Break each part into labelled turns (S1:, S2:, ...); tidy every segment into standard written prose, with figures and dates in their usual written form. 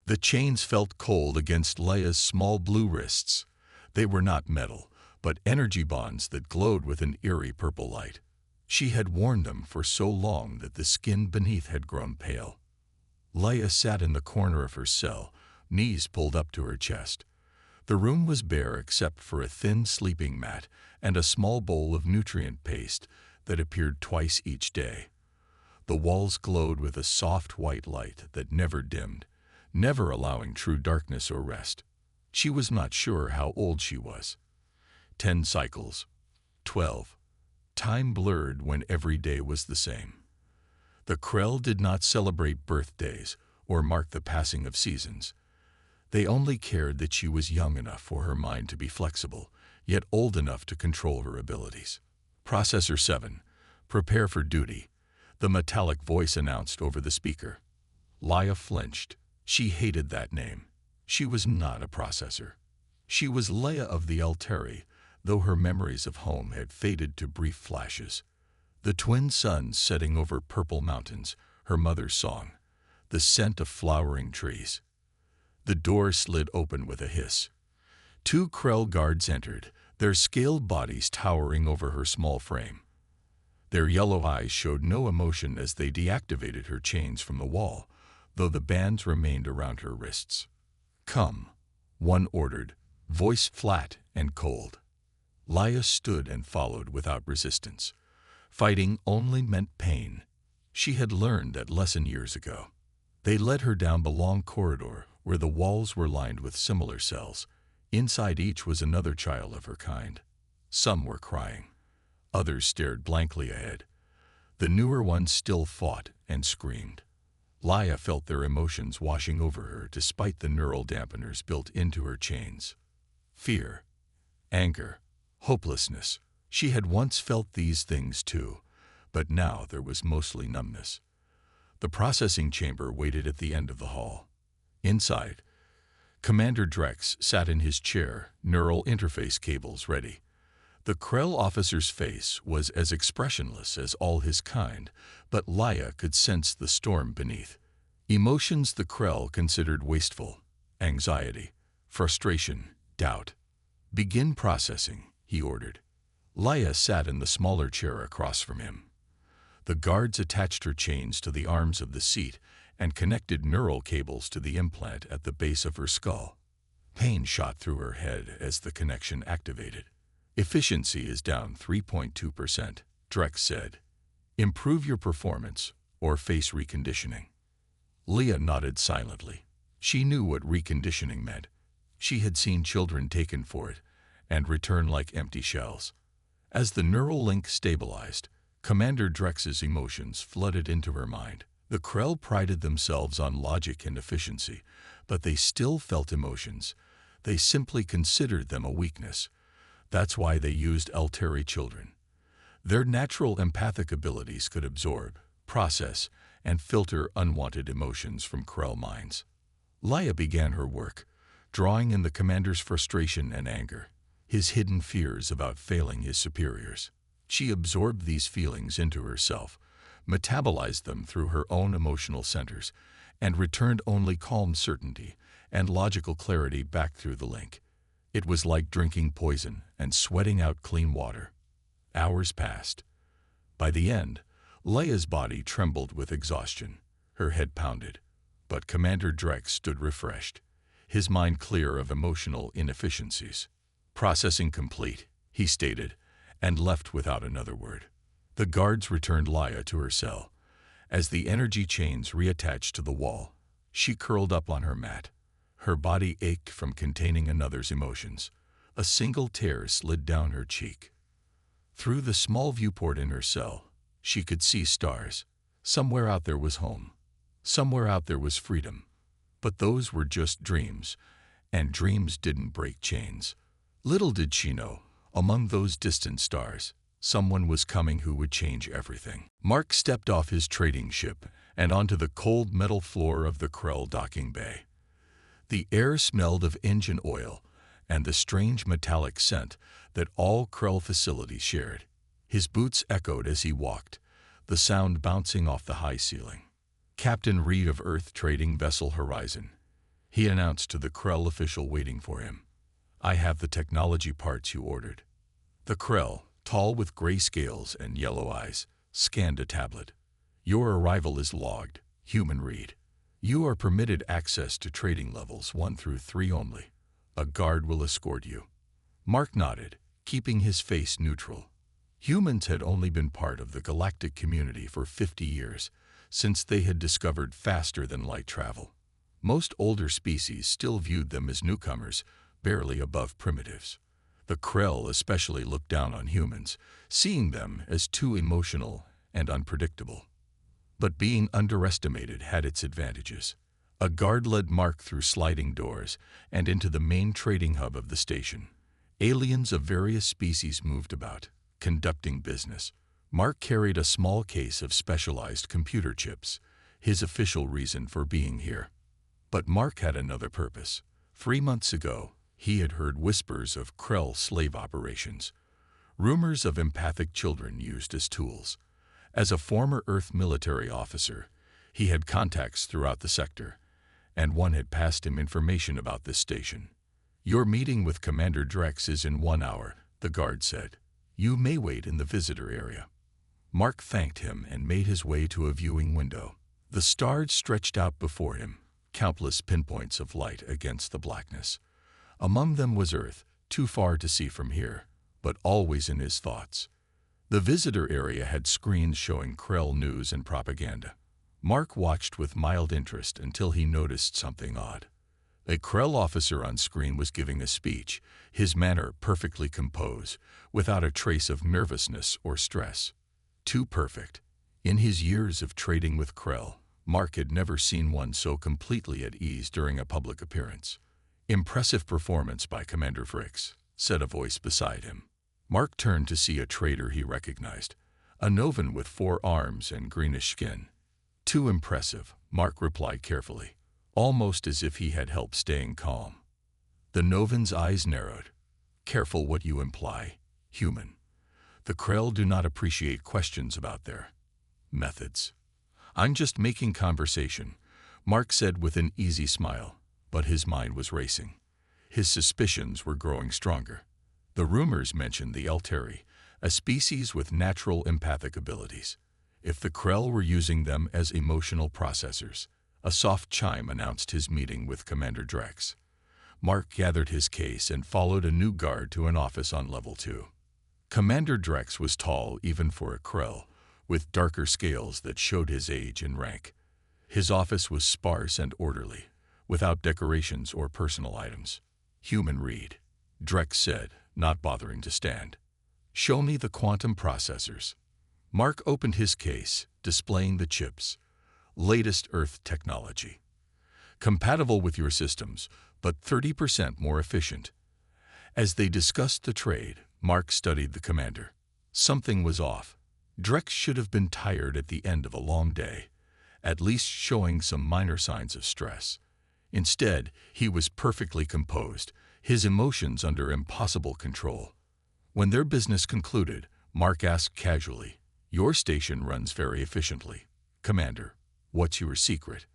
S1: The chains felt cold against Leia's small blue wrists. They were not metal, but energy bonds that glowed with an eerie purple light. She had worn them for so long that the skin beneath had grown pale. Leia sat in the corner of her cell, knees pulled up to her chest. The room was bare except for a thin sleeping mat and a small bowl of nutrient paste that appeared twice each day. The walls glowed with a soft white light that never dimmed, never allowing true darkness or rest. She was not sure how old she was. 10 cycles. 12. Time blurred when every day was the same. The Krell did not celebrate birthdays or mark the passing of seasons. They only cared that she was young enough for her mind to be flexible, yet old enough to control her abilities. Processor 7. Prepare for duty, the metallic voice announced over the speaker. Leia flinched. She hated that name. She was not a processor. She was Leia of the Elteri, though her memories of home had faded to brief flashes. The twin suns setting over purple mountains, her mother's song, the scent of flowering trees. The door slid open with a hiss. 2 Krell guards entered, their scaled bodies towering over her small frame. Their yellow eyes showed no emotion as they deactivated her chains from the wall, though the bands remained around her wrists. "Come," one ordered, voice flat and cold. Leia stood and followed without resistance. Fighting only meant pain. She had learned that lesson years ago. They led her down the long corridor where the walls were lined with similar cells. Inside each was another child of her kind. Some were crying. Others stared blankly ahead. The newer ones still fought and screamed. Leia felt their emotions washing over her despite the neural dampeners built into her chains. Fear, anger, hopelessness. She had once felt these things too, but now there was mostly numbness. The processing chamber waited at the end of the hall. Inside, Commander Drex sat in his chair, neural interface cables ready. The Krell officer's face was as expressionless as all his kind, but Leia could sense the storm beneath. Emotions the Krell considered wasteful: anxiety, frustration, doubt. "Begin processing," he ordered. Leia sat in the smaller chair across from him. The guards attached her chains to the arms of the seat and connected neural cables to the implant at the base of her skull. Pain shot through her head as the connection activated. "Efficiency is down 3.2%, Drex said. "Improve your performance or face reconditioning." Leia nodded silently. She knew what reconditioning meant. She had seen children taken for it and return like empty shells. As the neural link stabilized, Commander Drex's emotions flooded into her mind. The Krell prided themselves on logic and efficiency, but they still felt emotions. They simply considered them a weakness. That's why they used Elteri children. Their natural empathic abilities could absorb, process, and filter unwanted emotions from Krell minds. Leia began her work, drawing in the commander's frustration and anger, his hidden fears about failing his superiors. She absorbed these feelings into herself, metabolized them through her own emotional centers, and returned only calm certainty and logical clarity back through the link. It was like drinking poison and sweating out clean water. Hours passed. By the end, Leia's body trembled with exhaustion. Her head pounded. But Commander Drex stood refreshed, his mind clear of emotional inefficiencies. "Processing complete," he stated, and left without another word. The guards returned Leia to her cell. As the energy chains reattached to the wall, she curled up on her mat. Her body ached from containing another's emotions. A single tear slid down her cheek. Through the small viewport in her cell, she could see stars. Somewhere out there was home. Somewhere out there was freedom. But those were just dreams, and dreams didn't break chains. Little did she know, among those distant stars, someone was coming who would change everything. Mark stepped off his trading ship and onto the cold metal floor of the Krell docking bay. The air smelled of engine oil and the strange metallic scent that all Krell facilities shared. His boots echoed as he walked, the sound bouncing off the high ceiling. "Captain Reed of Earth Trading Vessel Horizon," He announced to the Krell official waiting for him. "I have the technology parts you ordered." The Krell, tall with gray scales and yellow eyes, scanned a tablet. "Your arrival is logged. Human read. You are permitted access to trading levels 1 through 3 only. A guard will escort you." Mark nodded, keeping his face neutral. Humans had only been part of the galactic community for 50 years, since they had discovered faster-than-light travel. Most older species still viewed them as newcomers, barely above primitives. The Krell especially looked down on humans, seeing them as too emotional and unpredictable. But being underestimated had its advantages. A guard led Mark through sliding doors and into the main trading hub of the station. Aliens of various species moved about, conducting business. Mark carried a small case of specialized computer chips, his official reason for being here. But Mark had another purpose. 3 months ago, he had heard whispers of Krell slave operations, rumors of empathic children used as tools. As a former Earth military officer, he had contacts throughout the sector, and one had passed him information about this station. "Your meeting with Commander Drex is in 1 hour," the guard said. "You may wait in the visitor area." Mark thanked him and made his way to a viewing window. The stars stretched out before him, countless pinpoints of light against the blackness. Among them was Earth, too far to see from here, but always in his thoughts. The visitor area had screens showing Krell news and propaganda. Mark watched with mild interest until he noticed something odd. A Krell officer on screen was giving a speech, his manner perfectly composed, without a trace of nervousness or stress. Too perfect. In his years of trading with Krell, Mark had never seen one so completely at ease during a public appearance. "Impressive performance by Commander Fricks," said a voice beside him. Mark turned to see a trader he recognized, a Novan with 4 arms and greenish skin. "Too impressive," Mark replied carefully, almost as if he had help staying calm. The Novan's eyes narrowed. "Careful what you imply, human. The Krell do not appreciate questions about their methods." "I'm just making conversation," Mark said with an easy smile, but his mind was racing. His suspicions were growing stronger. The rumors mentioned the Elteri, a species with natural empathic abilities. If the Krell were using them as emotional processors, a soft chime announced his meeting with Commander Drex. Mark gathered his case and followed a new guard to an office on level 2. Commander Drex was tall even for a Krell, with darker scales that showed his age and rank. His office was sparse and orderly, without decorations or personal items. "Human read," Drex said, not bothering to stand. "Show me the quantum processors." Mark opened his case, displaying the chips. "Latest Earth technology. Compatible with your systems, but 30% more efficient." As they discussed the trade, Mark studied the commander. Something was off. Drex should have been tired at the end of a long day, at least showing some minor signs of stress. Instead, he was perfectly composed, his emotions under impossible control. When their business concluded, Mark asked casually, "Your station runs very efficiently. Commander, what's your secret?"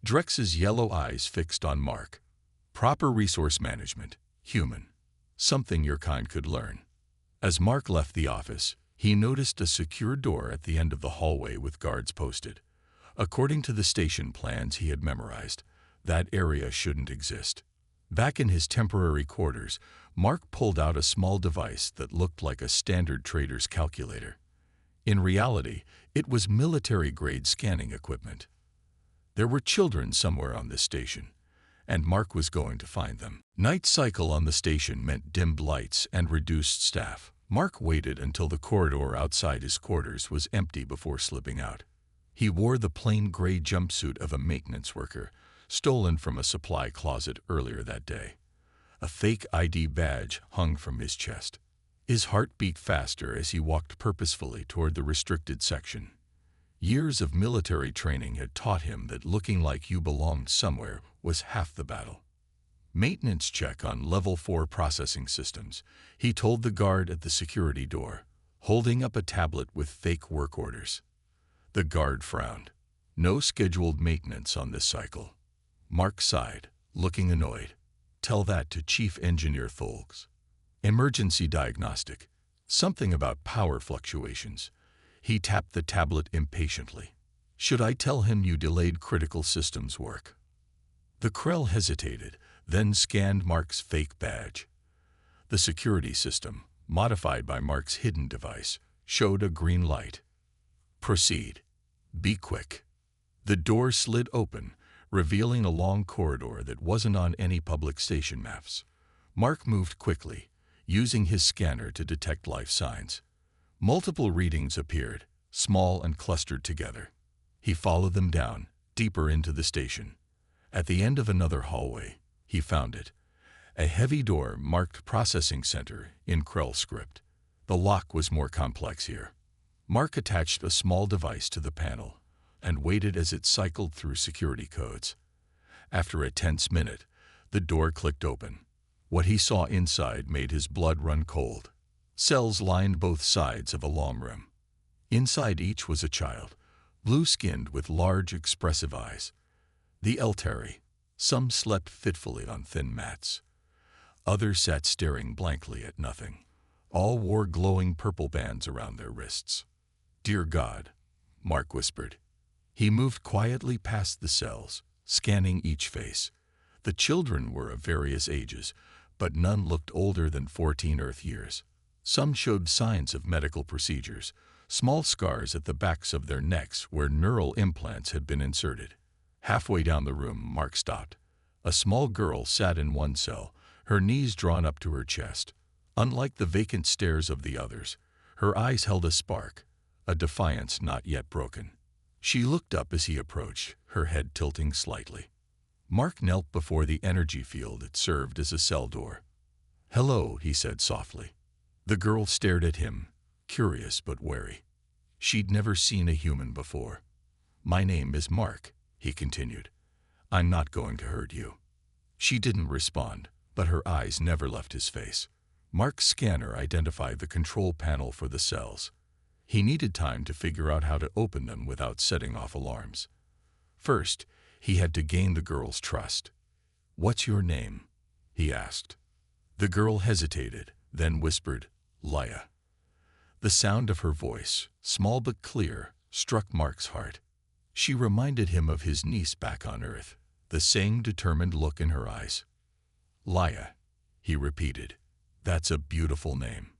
S1: Drex's yellow eyes fixed on Mark. "Proper resource management, human. Something your kind could learn." As Mark left the office, he noticed a secure door at the end of the hallway with guards posted. According to the station plans he had memorized, that area shouldn't exist. Back in his temporary quarters, Mark pulled out a small device that looked like a standard trader's calculator. In reality, it was military-grade scanning equipment. There were children somewhere on this station, and Mark was going to find them. Night cycle on the station meant dimmed lights and reduced staff. Mark waited until the corridor outside his quarters was empty before slipping out. He wore the plain gray jumpsuit of a maintenance worker, stolen from a supply closet earlier that day. A fake ID badge hung from his chest. His heart beat faster as he walked purposefully toward the restricted section. Years of military training had taught him that looking like you belonged somewhere was half the battle. "Maintenance check on level 4 processing systems," he told the guard at the security door, holding up a tablet with fake work orders. The guard frowned. "No scheduled maintenance on this cycle." Mark sighed. looking annoyed. Tell that to Chief Engineer Tholgs. Emergency diagnostic. Something about power fluctuations. He tapped the tablet impatiently. Should I tell him you delayed critical systems work? The Krell hesitated, then scanned Mark's fake badge. The security system, modified by Mark's hidden device, showed a green light. Proceed. Be quick. The door slid open, revealing a long corridor that wasn't on any public station maps. Mark moved quickly, using his scanner to detect life signs. Multiple readings appeared, small and clustered together. He followed them down, deeper into the station. At the end of another hallway, he found it. A heavy door marked Processing Center in Krell script. The lock was more complex here. Mark attached a small device to the panel and waited as it cycled through security codes. After a tense minute, the door clicked open. What he saw inside made his blood run cold. Cells lined both sides of a long room. Inside each was a child, blue-skinned with large, expressive eyes. The Elteri. Some slept fitfully on thin mats. Others sat staring blankly at nothing. All wore glowing purple bands around their wrists. "Dear God," Mark whispered. He moved quietly past the cells, scanning each face. The children were of various ages, but none looked older than 14 Earth years. Some showed signs of medical procedures, small scars at the backs of their necks where neural implants had been inserted. Halfway down the room, Mark stopped. A small girl sat in one cell, her knees drawn up to her chest. Unlike the vacant stares of the others, her eyes held a spark, a defiance not yet broken. She looked up as he approached, her head tilting slightly. Mark knelt before the energy field that served as a cell door. "Hello," he said softly. The girl stared at him, curious but wary. She'd never seen a human before. "My name is Mark," he continued. "I'm not going to hurt you." She didn't respond, but her eyes never left his face. Mark's scanner identified the control panel for the cells. He needed time to figure out how to open them without setting off alarms. First, he had to gain the girl's trust. "What's your name?" he asked. The girl hesitated, then whispered, "Leia." The sound of her voice, small but clear, struck Mark's heart. She reminded him of his niece back on Earth, the same determined look in her eyes. "Leia," he repeated. "That's a beautiful name."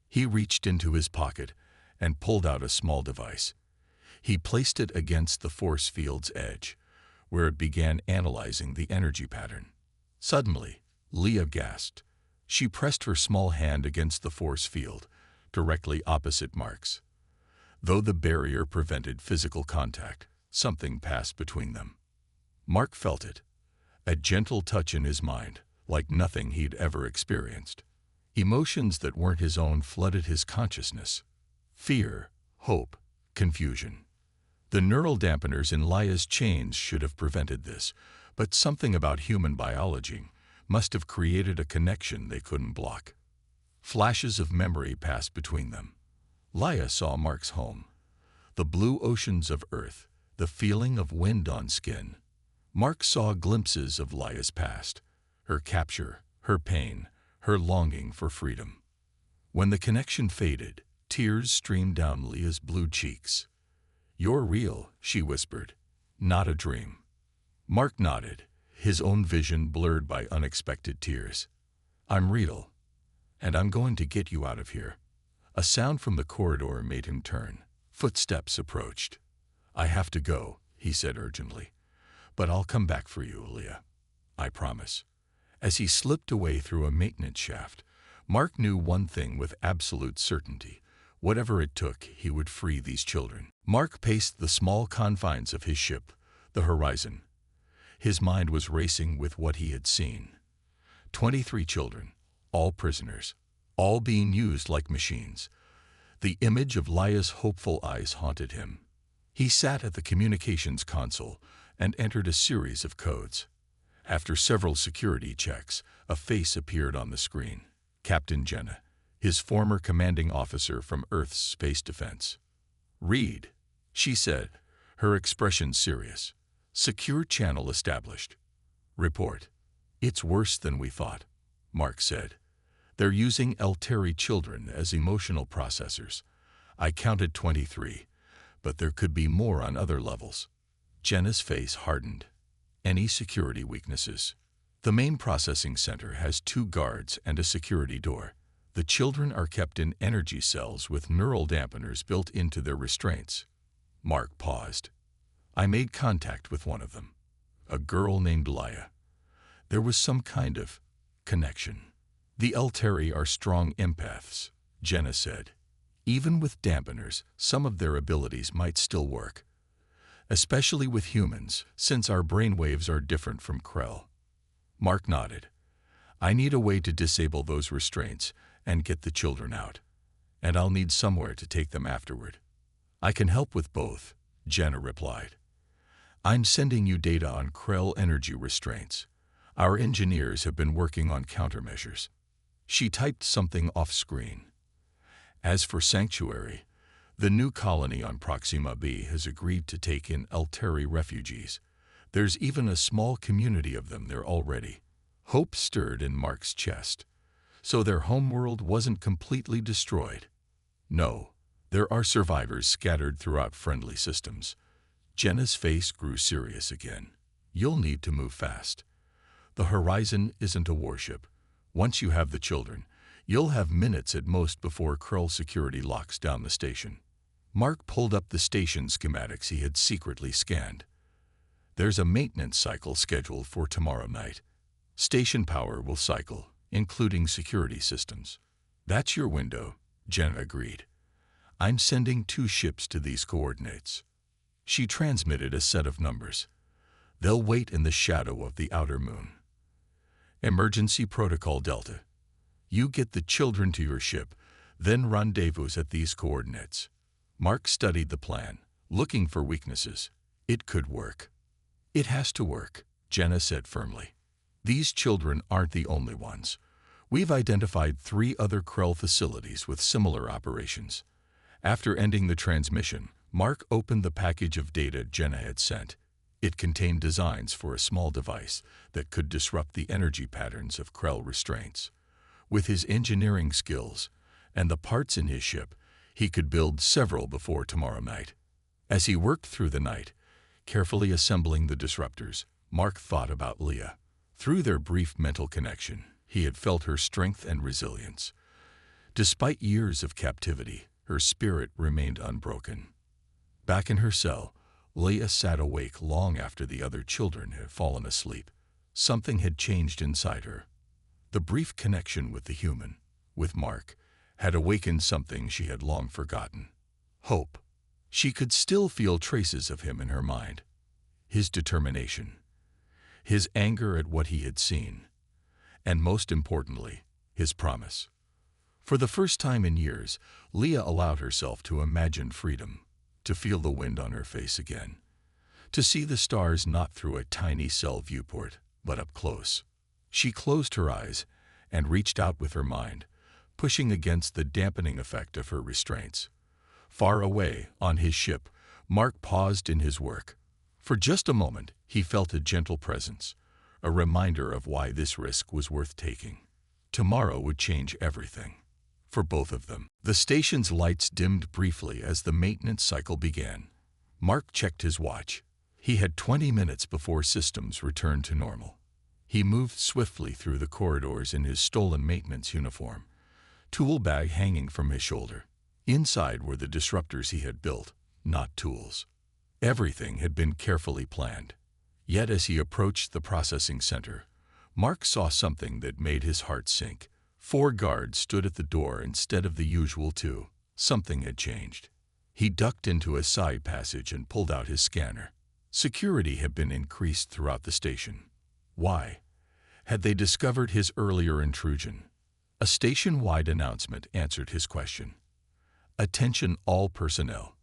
S1: He reached into his pocket and pulled out a small device. He placed it against the force field's edge, where it began analyzing the energy pattern. Suddenly, Leia gasped. She pressed her small hand against the force field, directly opposite Mark's. Though the barrier prevented physical contact, something passed between them. Mark felt it, a gentle touch in his mind, like nothing he'd ever experienced. Emotions that weren't his own flooded his consciousness. Fear, hope, confusion. The neural dampeners in Leia's chains should have prevented this, but something about human biology must have created a connection they couldn't block. Flashes of memory passed between them. Leia saw Mark's home. The blue oceans of Earth, the feeling of wind on skin. Mark saw glimpses of Leia's past, her capture, her pain, her longing for freedom. When the connection faded, tears streamed down Leia's blue cheeks. "You're real," she whispered, "not a dream." Mark nodded, his own vision blurred by unexpected tears. "I'm real, and I'm going to get you out of here." A sound from the corridor made him turn. Footsteps approached. "I have to go," he said urgently. "But I'll come back for you, Leia. I promise." As he slipped away through a maintenance shaft, Mark knew one thing with absolute certainty. Whatever it took, he would free these children. Mark paced the small confines of his ship, the horizon. His mind was racing with what he had seen. 23 children, all prisoners, all being used like machines. The image of Leia's hopeful eyes haunted him. He sat at the communications console and entered a series of codes. After several security checks, a face appeared on the screen. Captain Jenna, his former commanding officer from Earth's space defense. "Read," she said, her expression serious. "Secure channel established. Report." "It's worse than we thought," Mark said. "They're using Elteri children as emotional processors. I counted 23, but there could be more on other levels." Jenna's face hardened. "Any security weaknesses?" "The main processing center has 2 guards and a security door. The children are kept in energy cells with neural dampeners built into their restraints." Mark paused. "I made contact with one of them, a girl named Leia. There was some kind of connection." "The Elteri are strong empaths," Jenna said. "Even with dampeners, some of their abilities might still work. Especially with humans, since our brainwaves are different from Krell." Mark nodded. "I need a way to disable those restraints and get the children out. And I'll need somewhere to take them afterward." "I can help with both," Jenna replied. "I'm sending you data on Krell energy restraints. Our engineers have been working on countermeasures." She typed something off-screen. "As for Sanctuary, the new colony on Proxima B has agreed to take in Elteri refugees. There's even a small community of them there already." Hope stirred in Mark's chest. So their homeworld wasn't completely destroyed. "No, there are survivors scattered throughout friendly systems." Jenna's face grew serious again. "You'll need to move fast. The Horizon isn't a warship. Once you have the children, you'll have minutes at most before Krell security locks down the station." Mark pulled up the station schematics he had secretly scanned. "There's a maintenance cycle scheduled for tomorrow night. Station power will cycle, including security systems." "That's your window," Jenna agreed. "I'm sending 2 ships to these coordinates." She transmitted a set of numbers. "They'll wait in the shadow of the outer moon. Emergency Protocol Delta. You get the children to your ship, then rendezvous at these coordinates." Mark studied the plan, looking for weaknesses. It could work. "It has to work," Jenna said firmly. "These children aren't the only ones. We've identified 3 other Krell facilities with similar operations." After ending the transmission, Mark opened the package of data Jenna had sent. It contained designs for a small device that could disrupt the energy patterns of Krell restraints. With his engineering skills and the parts in his ship, he could build several before tomorrow night. As he worked through the night, carefully assembling the disruptors, Mark thought about Leah. Through their brief mental connection, he had felt her strength and resilience. Despite years of captivity, her spirit remained unbroken. Back in her cell, Leah sat awake long after the other children had fallen asleep. Something had changed inside her. The brief connection with the human, with Mark, had awakened something she had long forgotten. Hope. She could still feel traces of him in her mind. His determination. His anger at what he had seen. And most importantly, his promise. For the first time in years, Leah allowed herself to imagine freedom, to feel the wind on her face again, to see the stars not through a tiny cell viewport, but up close. She closed her eyes and reached out with her mind, pushing against the dampening effect of her restraints. Far away, on his ship, Mark paused in his work. For just a moment, he felt a gentle presence, a reminder of why this risk was worth taking. Tomorrow would change everything. For both of them. The station's lights dimmed briefly as the maintenance cycle began. Mark checked his watch. He had 20 minutes before systems returned to normal. He moved swiftly through the corridors in his stolen maintenance uniform, tool bag hanging from his shoulder. Inside were the disruptors he had built, not tools. Everything had been carefully planned. Yet as he approached the processing center, Mark saw something that made his heart sink. 4 guards stood at the door instead of the usual 2. Something had changed. He ducked into a side passage and pulled out his scanner. Security had been increased throughout the station. Why? Had they discovered his earlier intrusion? A station-wide announcement answered his question. "Attention all personnel.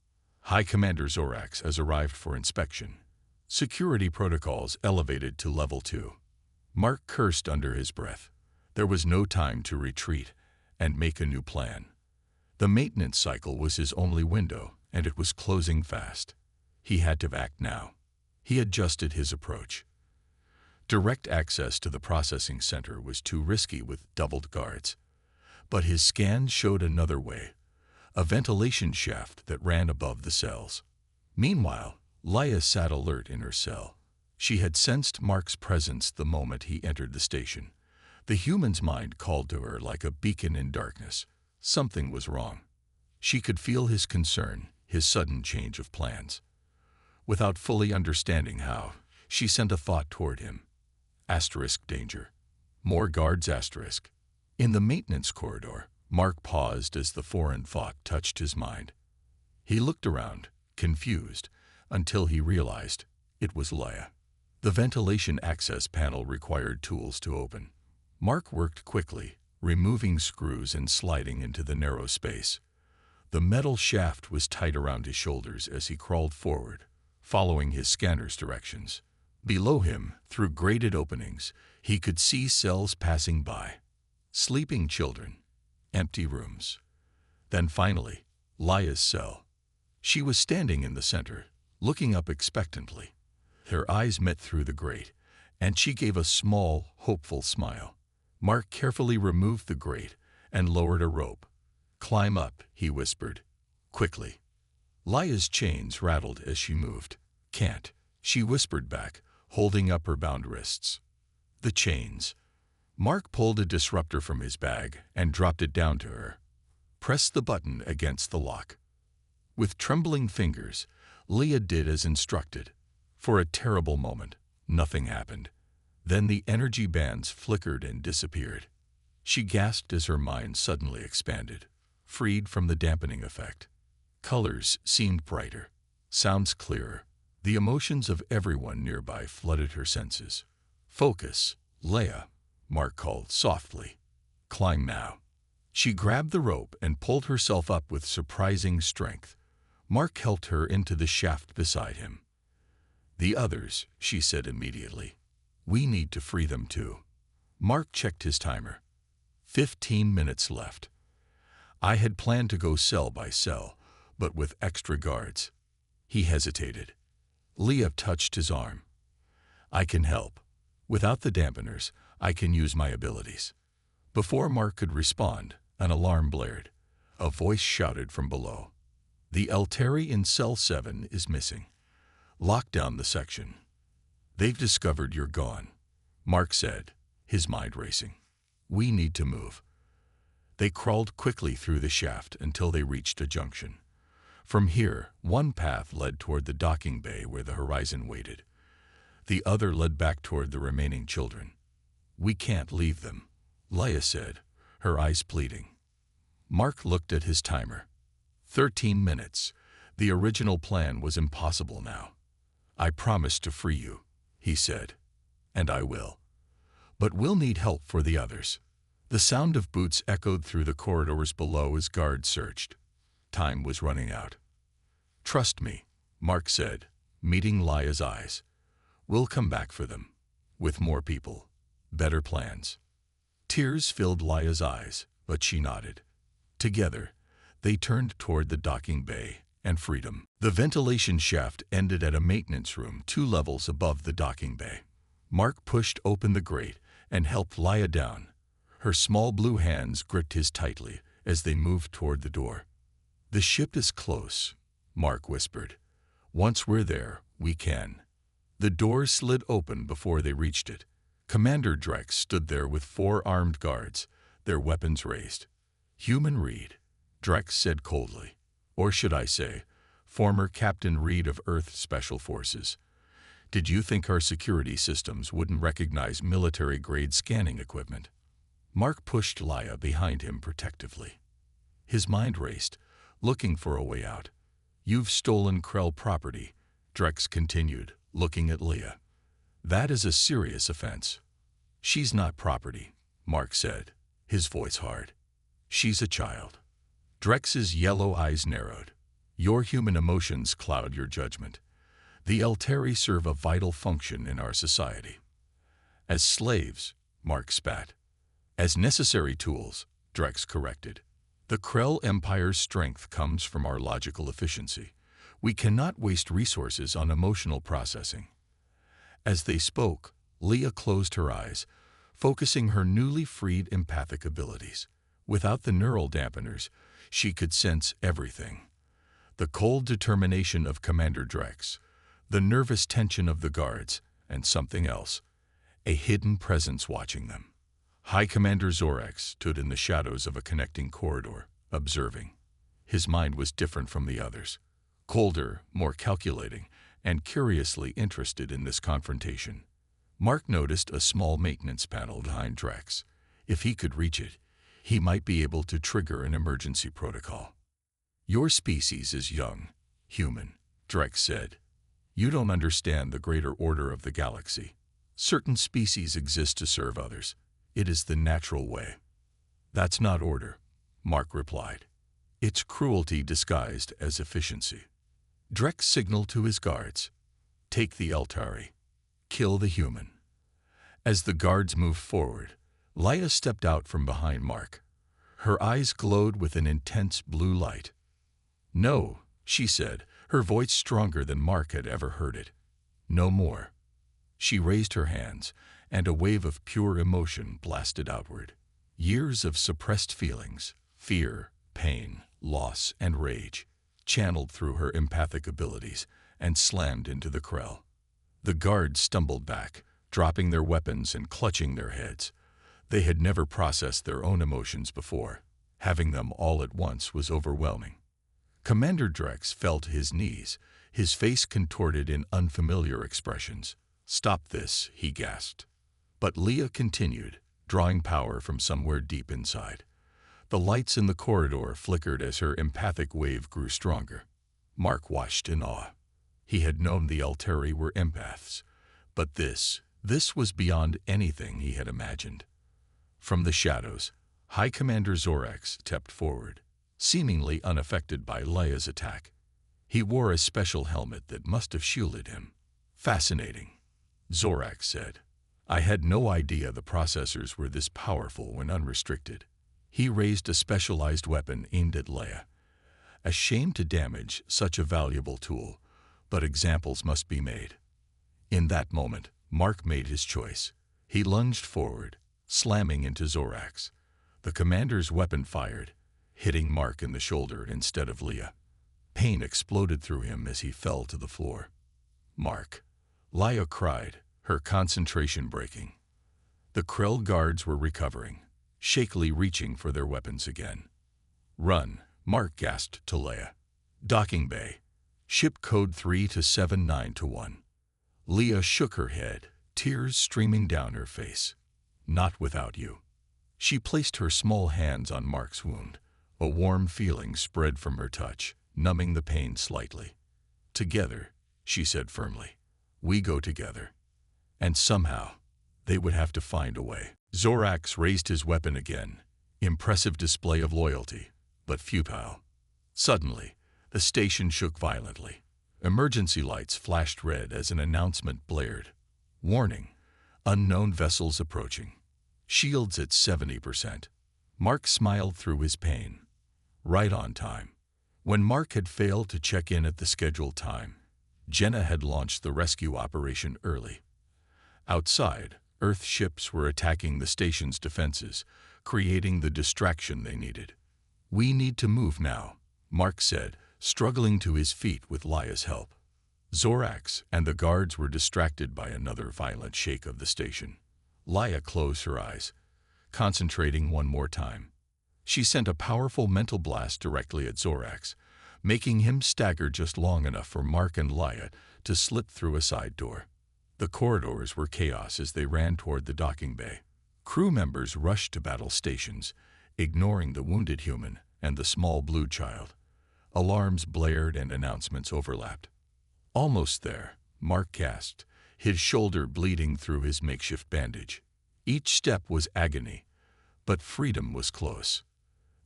S1: High Commander Zorax has arrived for inspection. Security protocols elevated to level 2. Mark cursed under his breath. There was no time to retreat and make a new plan. The maintenance cycle was his only window, and it was closing fast. He had to act now. He adjusted his approach. Direct access to the processing center was too risky with doubled guards. But his scans showed another way, a ventilation shaft that ran above the cells. Meanwhile, Leia sat alert in her cell. She had sensed Mark's presence the moment he entered the station. The human's mind called to her like a beacon in darkness. Something was wrong. She could feel his concern, his sudden change of plans. Without fully understanding how, she sent a thought toward him. Asterisk danger. More guards asterisk. In the maintenance corridor, Mark paused as the foreign thought touched his mind. He looked around, confused, until he realized it was Leia. The ventilation access panel required tools to open. Mark worked quickly, removing screws and sliding into the narrow space. The metal shaft was tight around his shoulders as he crawled forward, following his scanner's directions. Below him, through grated openings, he could see cells passing by. Sleeping children, empty rooms. Then finally, Leia's cell. She was standing in the center, looking up expectantly. Her eyes met through the grate, and she gave a small, hopeful smile. Mark carefully removed the grate and lowered a rope. "Climb up," he whispered. Quickly. Leia's chains rattled as she moved. "Can't," she whispered back, holding up her bound wrists. The chains. Mark pulled a disruptor from his bag and dropped it down to her. Press the button against the lock. With trembling fingers, Leia did as instructed. For a terrible moment, nothing happened. Then the energy bands flickered and disappeared. She gasped as her mind suddenly expanded, freed from the dampening effect. Colors seemed brighter, sounds clearer. The emotions of everyone nearby flooded her senses. "Focus, Leia," Mark called softly. "Climb now." She grabbed the rope and pulled herself up with surprising strength. Mark helped her into the shaft beside him. "The others," she said immediately. "We need to free them too." Mark checked his timer. 15 minutes left. I had planned to go cell by cell, but with extra guards. He hesitated. Leia touched his arm. "I can help. Without the dampeners, I can use my abilities." Before Mark could respond, an alarm blared. A voice shouted from below. "The Elteri in Cell 7 is missing. Lock down the section." "They've discovered you're gone," Mark said, his mind racing. "We need to move." They crawled quickly through the shaft until they reached a junction. From here, one path led toward the docking bay where the horizon waited. The other led back toward the remaining children. "We can't leave them," Leia said, her eyes pleading. Mark looked at his timer. 13 minutes. The original plan was impossible now. "I promised to free you," he said, "and I will. But we'll need help for the others." The sound of boots echoed through the corridors below as guards searched. Time was running out. "Trust me," Mark said, meeting Leia's eyes. "We'll come back for them. With more people. Better plans." Tears filled Leia's eyes, but she nodded. Together, they turned toward the docking bay and freedom. The ventilation shaft ended at a maintenance room 2 levels above the docking bay. Mark pushed open the grate and helped Leia down. Her small blue hands gripped his tightly as they moved toward the door. "The ship is close," Mark whispered. "Once we're there, we can." The door slid open before they reached it. Commander Drex stood there with 4 armed guards, their weapons raised. "Human Reed," Drex said coldly. "Or should I say, former Captain Reed of Earth Special Forces. Did you think our security systems wouldn't recognize military-grade scanning equipment?" Mark pushed Leia behind him protectively. His mind raced, looking for a way out. "You've stolen Krell property," Drex continued, looking at Leia. "That is a serious offense." "She's not property," Mark said, his voice hard. "She's a child." Drex's yellow eyes narrowed. "Your human emotions cloud your judgment. The Elteri serve a vital function in our society." "As slaves," Mark spat. "As necessary tools," Drex corrected. "The Krell Empire's strength comes from our logical efficiency. We cannot waste resources on emotional processing." As they spoke, Leah closed her eyes, focusing her newly freed empathic abilities. Without the neural dampeners, she could sense everything. The cold determination of Commander Drex, the nervous tension of the guards, and something else, a hidden presence watching them. High Commander Zorax stood in the shadows of a connecting corridor, observing. His mind was different from the others, colder, more calculating, and curiously interested in this confrontation. Mark noticed a small maintenance panel behind Drex. If he could reach it, he might be able to trigger an emergency protocol. Your species is young, human, Drex said. You don't understand the greater order of the galaxy. Certain species exist to serve others. It is the natural way. That's not order, Mark replied. It's cruelty disguised as efficiency. Drex signaled to his guards. Take the Eltari. Kill the human. As the guards moved forward, Leia stepped out from behind Mark. Her eyes glowed with an intense blue light. No, she said, her voice stronger than Mark had ever heard it. No more. She raised her hands, and a wave of pure emotion blasted outward. Years of suppressed feelings, fear, pain, loss, and rage, channeled through her empathic abilities and slammed into the Krell. The guards stumbled back, dropping their weapons and clutching their heads. They had never processed their own emotions before. Having them all at once was overwhelming. Commander Drex fell to his knees, his face contorted in unfamiliar expressions. Stop this, he gasped. But Leah continued, drawing power from somewhere deep inside. The lights in the corridor flickered as her empathic wave grew stronger. Mark watched in awe. He had known the Eltari were empaths, but this was beyond anything he had imagined. From the shadows, High Commander Zorax stepped forward, seemingly unaffected by Leia's attack. He wore a special helmet that must have shielded him. Fascinating, Zorax said. I had no idea the processors were this powerful when unrestricted. He raised a specialized weapon aimed at Leia. A shame to damage such a valuable tool, but examples must be made. In that moment, Mark made his choice. He lunged forward, slamming into Zorax. The commander's weapon fired, hitting Mark in the shoulder instead of Leia. Pain exploded through him as he fell to the floor. Mark, Leia cried, her concentration breaking. The Krell guards were recovering, shakily reaching for their weapons again. Run, Mark gasped to Leia. Docking bay. Ship code 3-791. Leia shook her head, tears streaming down her face. Not without you. She placed her small hands on Mark's wound. A warm feeling spread from her touch, numbing the pain slightly. Together, she said firmly. We go together. And somehow, they would have to find a way. Zorax raised his weapon again. Impressive display of loyalty, but futile. Suddenly, the station shook violently. Emergency lights flashed red as an announcement blared. Warning, unknown vessels approaching. Shields at 70%. Mark smiled through his pain. Right on time. When Mark had failed to check in at the scheduled time, Jenna had launched the rescue operation early. Outside, Earth ships were attacking the station's defenses, creating the distraction they needed. We need to move now, Mark said, struggling to his feet with Leia's help. Zorax and the guards were distracted by another violent shake of the station. Leia closed her eyes, concentrating one more time. She sent a powerful mental blast directly at Zorax, making him stagger just long enough for Mark and Leia to slip through a side door. The corridors were chaos as they ran toward the docking bay. Crew members rushed to battle stations, ignoring the wounded human and the small blue child. Alarms blared and announcements overlapped. Almost there, Mark gasped, his shoulder bleeding through his makeshift bandage. Each step was agony, but freedom was close.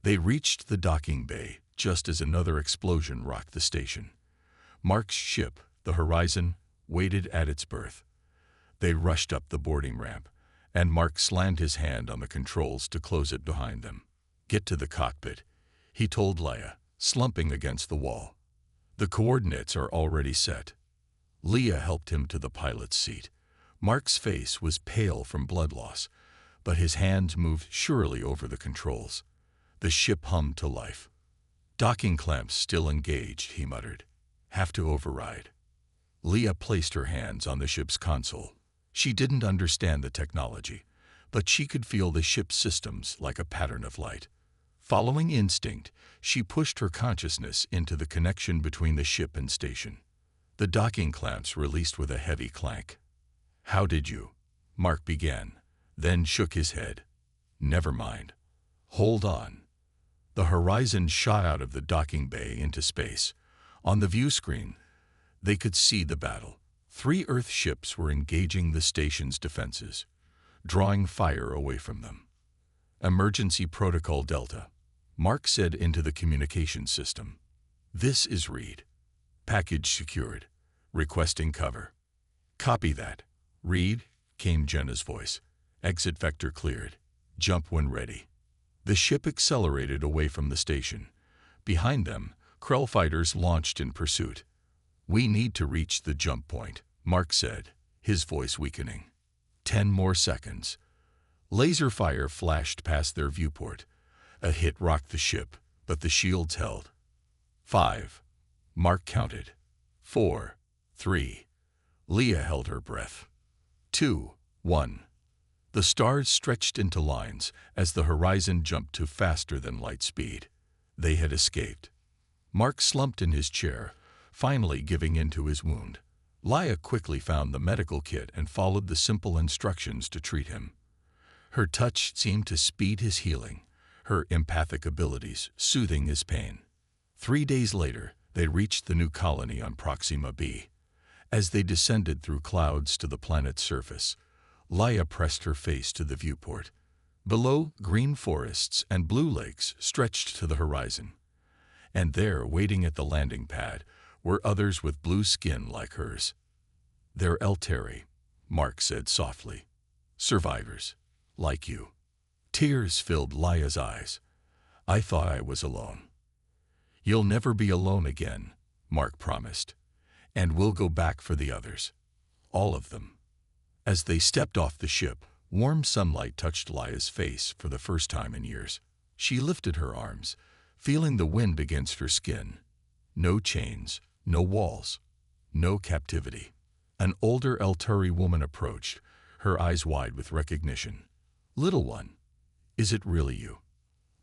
S1: They reached the docking bay just as another explosion rocked the station. Mark's ship, the Horizon, waited at its berth. They rushed up the boarding ramp, and Mark slammed his hand on the controls to close it behind them. Get to the cockpit, he told Leia, slumping against the wall. The coordinates are already set. Leia helped him to the pilot's seat. Mark's face was pale from blood loss, but his hands moved surely over the controls. The ship hummed to life. "Docking clamps still engaged," he muttered. "Have to override." Leah placed her hands on the ship's console. She didn't understand the technology, but she could feel the ship's systems like a pattern of light. Following instinct, she pushed her consciousness into the connection between the ship and station. The docking clamps released with a heavy clank. "How did you?" Mark began, then shook his head. "Never mind. Hold on." The horizon shot out of the docking bay into space. On the view screen, they could see the battle. 3 Earth ships were engaging the station's defenses, drawing fire away from them. "Emergency Protocol Delta," Mark said into the communication system. "This is Reed. Package secured. Requesting cover." "Copy that." "Reed," came Jenna's voice. "Exit vector cleared. Jump when ready." The ship accelerated away from the station. Behind them, Krell fighters launched in pursuit. "We need to reach the jump point," Mark said, his voice weakening. 10 more seconds. Laser fire flashed past their viewport. A hit rocked the ship, but the shields held. 5. Mark counted. 4, 3. Leah held her breath. 2, 1. The stars stretched into lines as the horizon jumped to faster than light speed. They had escaped. Mark slumped in his chair, finally giving in to his wound. Leah quickly found the medical kit and followed the simple instructions to treat him. Her touch seemed to speed his healing, her empathic abilities soothing his pain. 3 days later, they reached the new colony on Proxima b. As they descended through clouds to the planet's surface, Leah pressed her face to the viewport. Below, green forests and blue lakes stretched to the horizon. And there, waiting at the landing pad, were others with blue skin like hers. "They're Elteri," Mark said softly. "Survivors, like you." Tears filled Leah's eyes. "I thought I was alone." "You'll never be alone again," Mark promised. "And we'll go back for the others. All of them." As they stepped off the ship, warm sunlight touched Leah's face for the first time in years. She lifted her arms, feeling the wind against her skin. No chains, no walls, no captivity. An older Elteri woman approached, her eyes wide with recognition. "Little one, is it really you?"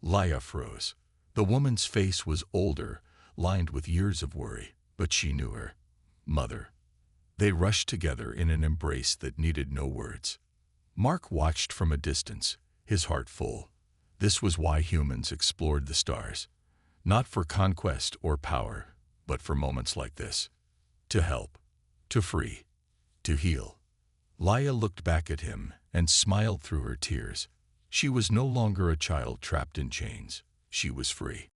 S1: Leah froze. The woman's face was older, lined with years of worry, but she knew her. "Mother." They rushed together in an embrace that needed no words. Mark watched from a distance, his heart full. This was why humans explored the stars. Not for conquest or power, but for moments like this. To help, to free, to heal. Leah looked back at him and smiled through her tears. She was no longer a child trapped in chains. She was free.